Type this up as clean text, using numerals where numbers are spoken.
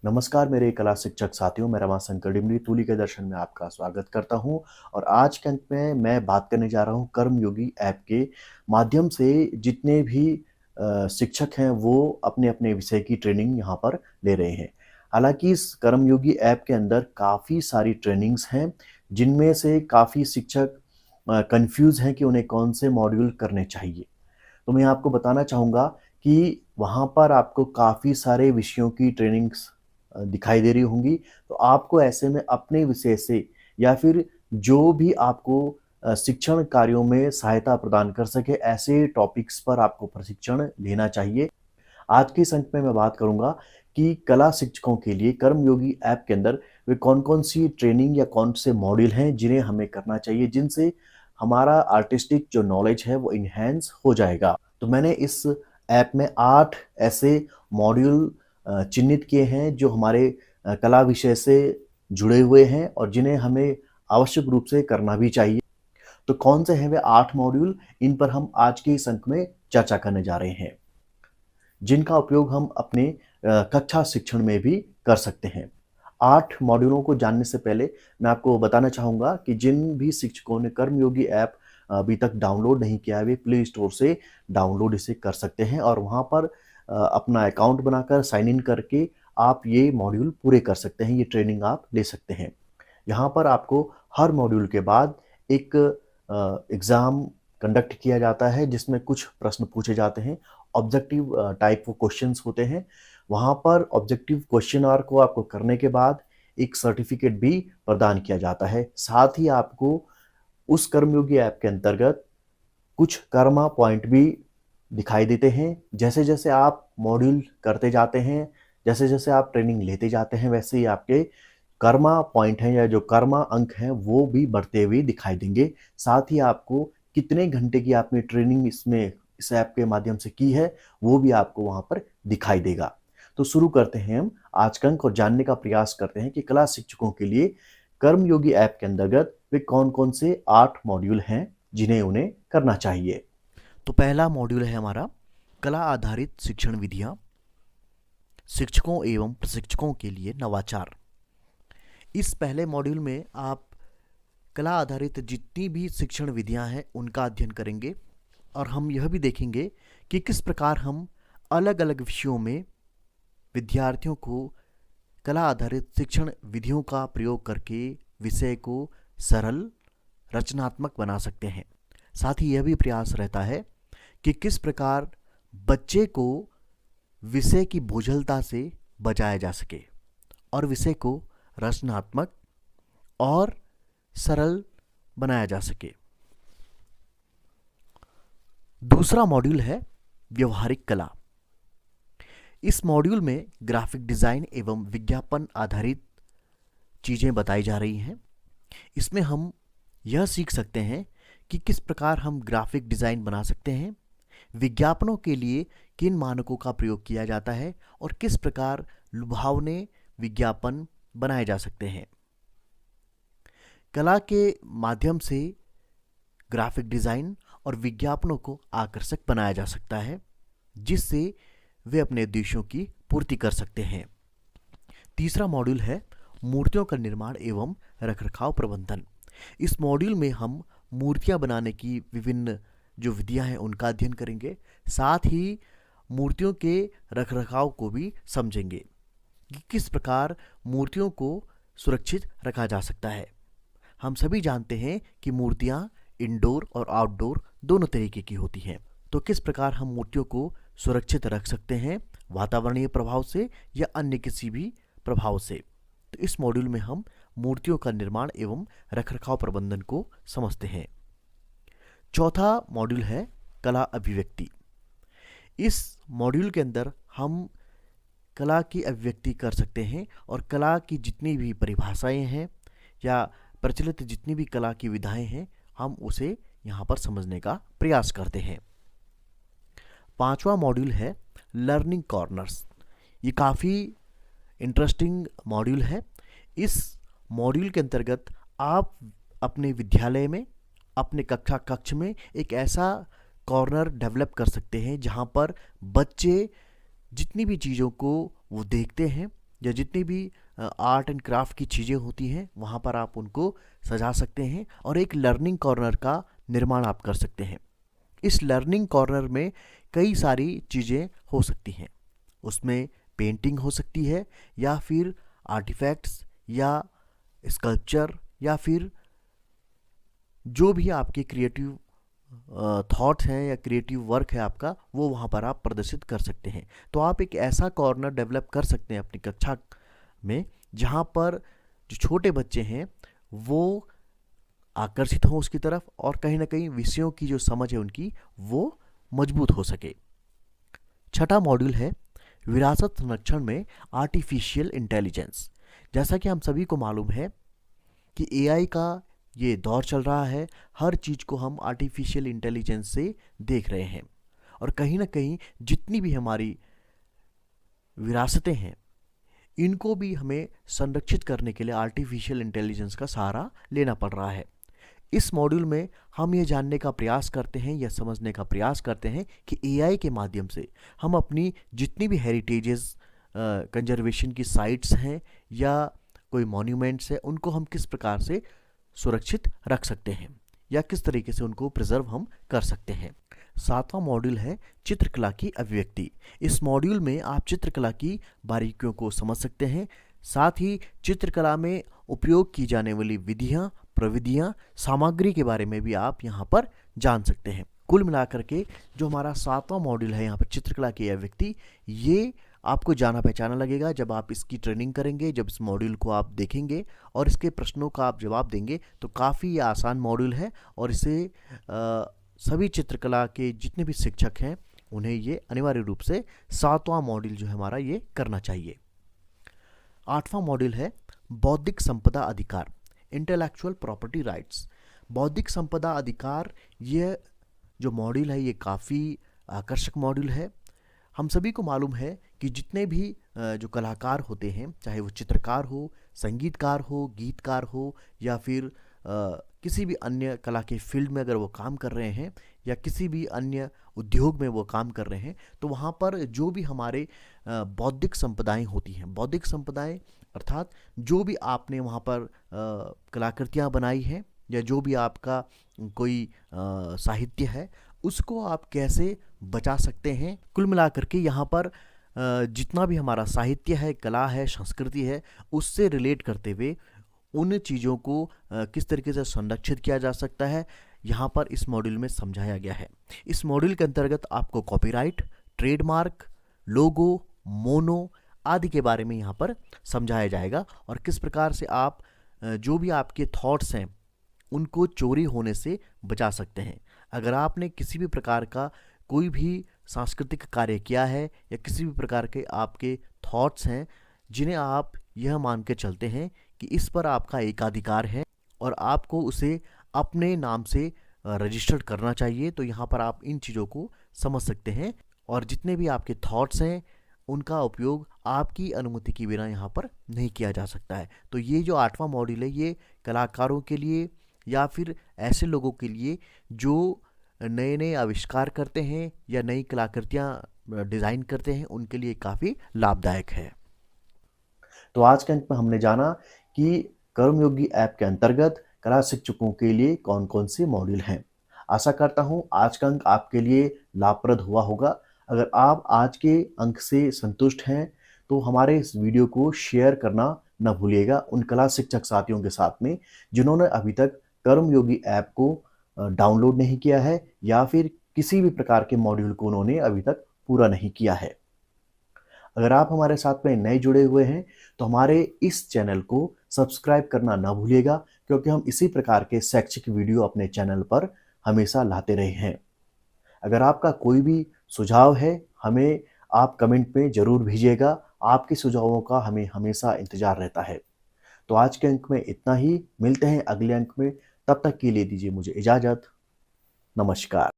नमस्कार मेरे कला शिक्षक साथियों, मैं रमाशंकर डिमरी तूली के दर्शन में आपका स्वागत करता हूं। और आज के अंक में मैं बात करने जा रहा हूं कर्मयोगी ऐप के माध्यम से जितने भी शिक्षक हैं वो अपने-अपने विषय की ट्रेनिंग यहां पर ले रहे हैं। हालांकि इस कर्मयोगी ऐप के अंदर काफ़ी सारी ट्रेनिंग्स हैं, जिनमें से काफ़ी शिक्षक कन्फ्यूज़ हैं कि उन्हें कौन से मॉड्यूल करने चाहिए। तो मैं आपको बताना चाहूँगा कि वहाँ पर आपको काफ़ी सारे विषयों की ट्रेनिंग्स दिखाई दे रही होंगी। तो आपको ऐसे में अपने विषय से या फिर जो भी आपको शिक्षण कार्यों में सहायता प्रदान कर सके, ऐसे टॉपिक्स पर आपको प्रशिक्षण लेना चाहिए। आज के इस अंक में मैं बात करूँगा कि कला शिक्षकों के लिए कर्मयोगी ऐप के अंदर वे कौन-कौन सी ट्रेनिंग या कौन से मॉड्यूल हैं जिन्हें हमें करना चाहिए, जिनसे हमारा आर्टिस्टिक जो नॉलेज है वो एनहांस हो जाएगा। तो मैंने इस ऐप में 8 ऐसे मॉड्यूल चिह्नित किए हैं जो हमारे कला विषय से जुड़े हुए हैं और जिन्हें हमें आवश्यक रूप से करना भी चाहिए। तो कौन से हैं वे 8 मॉड्यूल, इन पर हम आज के इस अंक में चर्चा करने जा रहे हैं, जिनका उपयोग हम अपने कक्षा शिक्षण में भी कर सकते हैं। 8 मॉड्यूलों को जानने से पहले मैं आपको बताना चाहूँगा कि जिन भी शिक्षकों ने कर्मयोगी ऐप अभी तक डाउनलोड नहीं किया है, वे प्ले स्टोर से डाउनलोड इसे कर सकते हैं और वहाँ पर अपना अकाउंट बनाकर साइन इन करके आप ये मॉड्यूल पूरे कर सकते हैं, ये ट्रेनिंग आप ले सकते हैं। यहाँ पर आपको हर मॉड्यूल के बाद एक एग्ज़ाम कंडक्ट किया जाता है जिसमें कुछ प्रश्न पूछे जाते हैं। ऑब्जेक्टिव टाइप वो क्वेश्चंस होते हैं। वहाँ पर ऑब्जेक्टिव क्वेश्चन आवर को आपको करने के बाद एक सर्टिफिकेट भी प्रदान किया जाता है। साथ ही आपको उस कर्मयोगी ऐप के अंतर्गत कुछ कर्मा पॉइंट भी दिखाई देते हैं। जैसे-जैसे आप मॉड्यूल करते जाते हैं, जैसे-जैसे आप ट्रेनिंग लेते जाते हैं, वैसे ही आपके कर्मा पॉइंट हैं या जो कर्मा अंक हैं, वो भी बढ़ते हुए दिखाई देंगे। साथ ही आपको कितने घंटे की आपने ट्रेनिंग इस ऐप के माध्यम से की है, वो भी आपको वहाँ पर दिखाई देगा। तो शुरू करते हैं हम आज का अंक और जानने का प्रयास करते हैं कि कला शिक्षकों के लिए कर्मयोगी ऐप के अंतर्गत वे कौन-कौन से 8 मॉड्यूल हैं, जिन्हें उन्हें करना चाहिए। तो पहला मॉड्यूल है हमारा कला आधारित शिक्षण विधियाँ, शिक्षकों एवं प्रशिक्षकों के लिए नवाचार। इस पहले मॉड्यूल में आप कला आधारित जितनी भी शिक्षण विधियां हैं उनका अध्ययन करेंगे और हम यह भी देखेंगे कि किस प्रकार हम अलग-अलग विषयों में विद्यार्थियों को कला आधारित शिक्षण विधियों का प्रयोग करके विषय को सरल, रचनात्मक बना सकते हैं। साथ ही यह भी प्रयास रहता है कि किस प्रकार बच्चे को विषय की बोझलता से बचाया जा सके और विषय को रचनात्मक और सरल बनाया जा सके। दूसरा मॉड्यूल है व्यवहारिक कला। इस मॉड्यूल में ग्राफिक डिज़ाइन एवं विज्ञापन आधारित चीज़ें बताई जा रही हैं। इसमें हम यह सीख सकते हैं कि किस प्रकार हम ग्राफिक डिज़ाइन बना सकते हैं, विज्ञापनों के लिए किन मानकों का प्रयोग किया जाता है और किस प्रकार लुभावने विज्ञापन बनाए जा सकते हैं। कला के माध्यम से ग्राफिक डिज़ाइन और विज्ञापनों को आकर्षक बनाया जा सकता है, जिससे वे अपने उद्देश्यों की पूर्ति कर सकते हैं। तीसरा मॉड्यूल है मूर्तियों का निर्माण एवं रखरखाव प्रबंधन। इस मॉड्यूल में हम मूर्तियां बनाने की विभिन्न जो विधियां हैं उनका अध्ययन करेंगे। साथ ही मूर्तियों के रखरखाव को भी समझेंगे कि किस प्रकार मूर्तियों को सुरक्षित रखा जा सकता है। हम सभी जानते हैं कि मूर्तियां इंडोर और आउटडोर दोनों तरीके की होती हैं। तो किस प्रकार हम मूर्तियों को सुरक्षित रख सकते हैं वातावरणीय प्रभाव से या अन्य किसी भी प्रभाव से। तो इस मॉड्यूल में हम मूर्तियों का निर्माण एवं रखरखाव प्रबंधन को समझते हैं। चौथा मॉड्यूल है कला अभिव्यक्ति। इस मॉड्यूल के अंदर हम कला की अभिव्यक्ति कर सकते हैं और कला की जितनी भी परिभाषाएं हैं या प्रचलित जितनी भी कला की विधाएं हैं हम उसे यहाँ पर समझने का प्रयास करते हैं। पांचवा मॉड्यूल है लर्निंग कॉर्नर्स। ये काफ़ी इंटरेस्टिंग मॉड्यूल है। इस मॉड्यूल के अंतर्गत आप अपने विद्यालय में, अपने कक्ष में एक ऐसा कॉर्नर डेवलप कर सकते हैं जहाँ पर बच्चे जितनी भी चीज़ों को वो देखते हैं या जितनी भी आर्ट एंड क्राफ्ट की चीज़ें होती हैं वहाँ पर आप उनको सजा सकते हैं और एक लर्निंग कॉर्नर का निर्माण आप कर सकते हैं। इस लर्निंग कॉर्नर में कई सारी चीज़ें हो सकती हैं। उसमें पेंटिंग हो सकती है या फिर आर्टिफैक्ट्स या स्कल्पचर या फिर जो भी आपके क्रिएटिव थॉट्स हैं या क्रिएटिव वर्क है आपका, वो वहाँ पर आप प्रदर्शित कर सकते हैं। तो आप एक ऐसा कॉर्नर डेवलप कर सकते हैं अपनी कक्षा में जहाँ पर जो छोटे बच्चे हैं वो आकर्षित हों उसकी तरफ और कहीं ना कहीं विषयों की जो समझ है उनकी वो मजबूत हो सके। छठा मॉड्यूल है विरासत संरक्षण में आर्टिफिशियल इंटेलिजेंस। जैसा कि हम सभी को मालूम है कि एआई का ये दौर चल रहा है, हर चीज़ को हम आर्टिफिशियल इंटेलिजेंस से देख रहे हैं और कहीं ना कहीं जितनी भी हमारी विरासतें हैं इनको भी हमें संरक्षित करने के लिए आर्टिफिशियल इंटेलिजेंस का सहारा लेना पड़ रहा है। इस मॉड्यूल में हम ये जानने का प्रयास करते हैं या समझने का प्रयास करते हैं कि एआई के माध्यम से हम अपनी जितनी भी हेरिटेजेस कंजर्वेशन की साइट्स हैं या कोई मॉन्यूमेंट्स हैं उनको हम किस प्रकार से सुरक्षित रख सकते हैं या किस तरीके से उनको प्रिजर्व हम कर सकते हैं। सातवां मॉड्यूल है चित्रकला की अभिव्यक्ति। इस मॉड्यूल में आप चित्रकला की बारीकियों को समझ सकते हैं, साथ ही चित्रकला में उपयोग की जाने वाली विधियां, प्रविधियां, सामग्री के बारे में भी आप यहाँ पर जान सकते हैं। कुल मिलाकर के जो हमारा सातवां मॉड्यूल है यहाँ पर चित्रकला की अभिव्यक्ति, ये आपको जाना पहचाना लगेगा जब आप इसकी ट्रेनिंग करेंगे, जब इस मॉड्यूल को आप देखेंगे और इसके प्रश्नों का आप जवाब देंगे तो काफ़ी आसान मॉड्यूल है और इसे सभी चित्रकला के जितने भी शिक्षक हैं उन्हें ये अनिवार्य रूप से सातवां मॉड्यूल जो है हमारा ये करना चाहिए। आठवां मॉड्यूल है बौद्धिक संपदा अधिकार, इंटेलेक्चुअल प्रॉपर्टी राइट्स। बौद्धिक संपदा अधिकार ये जो मॉड्यूल है ये काफ़ी आकर्षक मॉड्यूल है। हम सभी को मालूम है कि जितने भी जो कलाकार होते हैं, चाहे वो चित्रकार हो, संगीतकार हो, गीतकार हो या फिर किसी भी अन्य कला के फील्ड में अगर वो काम कर रहे हैं या किसी भी अन्य उद्योग में वो काम कर रहे हैं, तो वहाँ पर जो भी हमारे बौद्धिक संपदाएं होती हैं, बौद्धिक संपदाएं अर्थात जो भी आपने वहाँ पर कलाकृतियाँ बनाई हैं या जो भी आपका कोई साहित्य है उसको आप कैसे बचा सकते हैं। कुल मिलाकर के यहाँ पर जितना भी हमारा साहित्य है, कला है, संस्कृति है, उससे रिलेट करते हुए उन चीज़ों को किस तरीके से संरक्षित किया जा सकता है यहाँ पर इस मॉड्यूल में समझाया गया है। इस मॉड्यूल के अंतर्गत आपको कॉपीराइट, ट्रेडमार्क, लोगो, मोनो आदि के बारे में यहाँ पर समझाया जाएगा और किस प्रकार से आप जो भी आपके थॉट्स हैं उनको चोरी होने से बचा सकते हैं। अगर आपने किसी भी प्रकार का कोई भी सांस्कृतिक कार्य किया है या किसी भी प्रकार के आपके थॉट्स हैं जिन्हें आप यह मान के चलते हैं कि इस पर आपका एकाधिकार है और आपको उसे अपने नाम से रजिस्टर्ड करना चाहिए, तो यहाँ पर आप इन चीज़ों को समझ सकते हैं और जितने भी आपके थॉट्स हैं उनका उपयोग आपकी अनुमति के बिना यहाँ पर नहीं किया जा सकता है। तो ये जो आठवां मॉड्यूल है ये कलाकारों के लिए या फिर ऐसे लोगों के लिए जो नए नए आविष्कार करते हैं या नई कलाकृतियाँ डिज़ाइन करते हैं उनके लिए काफ़ी लाभदायक है। तो आज के अंक में हमने जाना कि कर्मयोगी ऐप के अंतर्गत कला शिक्षकों के लिए कौन कौन से मॉड्यूल हैं। आशा करता हूँ आज का अंक आपके लिए लाभप्रद हुआ होगा। अगर आप आज के अंक से संतुष्ट हैं तो हमारे इस वीडियो को शेयर करना न भूलिएगा उन कला शिक्षक साथियों के साथ में जिन्होंने अभी तक कर्मयोगी ऐप को डाउनलोड नहीं किया है या फिर किसी भी प्रकार के मॉड्यूल को उन्होंने अभी तक पूरा नहीं किया है। अगर आप हमारे साथ में नए जुड़े हुए हैं तो हमारे इस चैनल को सब्सक्राइब करना ना भूलिएगा क्योंकि हम इसी प्रकार के शैक्षिक वीडियो अपने चैनल पर हमेशा लाते रहे हैं। अगर आपका कोई भी सुझाव है हमें आप कमेंट में ज़रूर भेजिएगा, आपके सुझावों का हमें हमेशा इंतज़ार रहता है। तो आज के अंक में इतना ही, मिलते हैं अगले अंक में, तब तक के लिए दीजिए मुझे इजाज़त। नमस्कार।